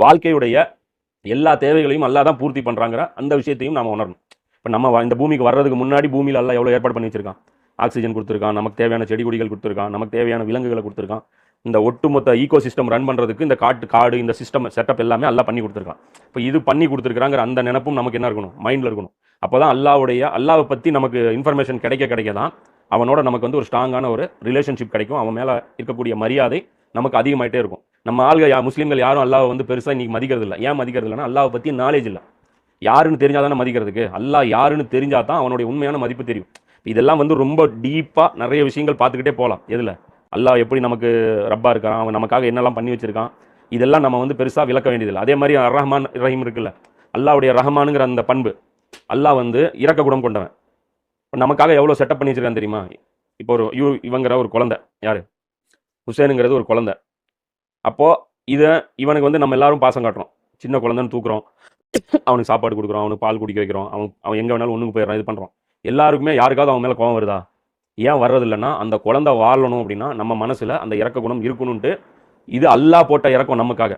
வாழ்க்கையுடைய எல்லா தேவைகளையும் அல்லாஹ் தான் பூர்த்தி பண்ணுறாங்கிற அந்த விஷயத்தையும் நம்ம உணரணும். இப்போ நம்ம இந்த பூமிக்கு வர்றதுக்கு முன்னாடி பூமியில் அல்லாஹ் எவ்வளோ ஏற்பாடு பண்ணி வச்சிருக்கான். ஆக்சிஜன் கொடுத்துருக்கான், நமக்கு தேவையான செடி கொடிகள் கொடுத்துருக்கான், நமக்கு தேவையான விலங்குகளை கொடுத்துருக்கான். இந்த ஒட்டுமொத்த ஈகோ சிஸ்டம் ரன் பண்ணுறதுக்கு இந்த காடு இந்த சிஸ்டம் செட்டப் எல்லாமே அல்லாஹ் பண்ணி கொடுத்துருக்கான். இப்போ இது பண்ணி கொடுத்துருக்காங்கிற அந்த நினைப்பும் நமக்கு என்ன இருக்கணும், மைண்டில் இருக்கணும். அப்போ தான் அல்லாஹ்வை பற்றி நமக்கு இன்ஃபர்மேஷன் கிடைக்க தான் அவனோட நமக்கு வந்து ஒரு ஸ்ட்ராங்கான ஒரு ரிலேஷன்ஷிப் கிடைக்கும். அவன் மேலே இருக்கக்கூடிய மரியாதை நமக்கு அதிகமாகிட்டே இருக்கும். நம்ம ஆள்கள் முஸ்லீம்கள் யாரும் அல்லாஹ்வை வந்து பெருசாக இன்றைக்கி மதிக்கிறது இல்லை. ஏன் மதிக்கிறது இல்லைன்னா அல்லாஹ்வை பற்றி நாலேஜ் இல்லை. யாருன்னு தெரிஞ்சால் தானே மதிக்கிறதுக்கு. அல்லாஹ் யாருன்னு தெரிஞ்சால் தான் அவனுடைய உண்மையான மதிப்பு தெரியும். இதெல்லாம் வந்து ரொம்ப டீப்பாக நிறைய விஷயங்கள் பார்த்துக்கிட்டே போகலாம். எதில் அல்லாஹ் எப்படி நமக்கு ரப்பா இருக்கான், அவன் நமக்காக என்னெல்லாம் பண்ணி வச்சிருக்கான், இதெல்லாம் நம்ம வந்து பெருசாக விளக்க வேண்டியதில்லை. அதே மாதிரி ரஹ்மான் ரஹீம் இருக்குல்ல, அல்லாஹ்வுடைய ரஹ்மானுங்கிற அந்த பண்பு, அல்லாஹ் வந்து இரக்க குணம் கொண்டவன். இப்போ நமக்காக எவ்வளோ செட்டப் பண்ணி வச்சிருக்கான்னு தெரியுமா? இப்போ இவங்கிற ஒரு குழந்தை, யார், ஹுசேனுங்கிறது ஒரு குழந்தை. அப்போது இவனுக்கு வந்து நம்ம எல்லாரும் பாசம் காட்டுறோம். சின்ன குழந்தைன்னு தூக்குறோம், அவனுக்கு சாப்பாடு கொடுக்குறோம், அவனுக்கு பால் குடிக்க வைக்கிறோம், அவன் எங்கே வேணாலும் ஒன்றுக்கு போயிடுறான், இது பண்ணுறோம். எல்லாருக்குமே யாருக்காவது அவன் மேலே கோவம் வருதா? ஏன் வர்றது இல்லைன்னா, அந்த குழந்தை வாழணும் அப்படின்னா நம்ம மனசில் அந்த இறக்க குணம் இருக்கணும்ன்ட்டு இது அல்லாஹ் போட்ட இறக்கம் நமக்காக.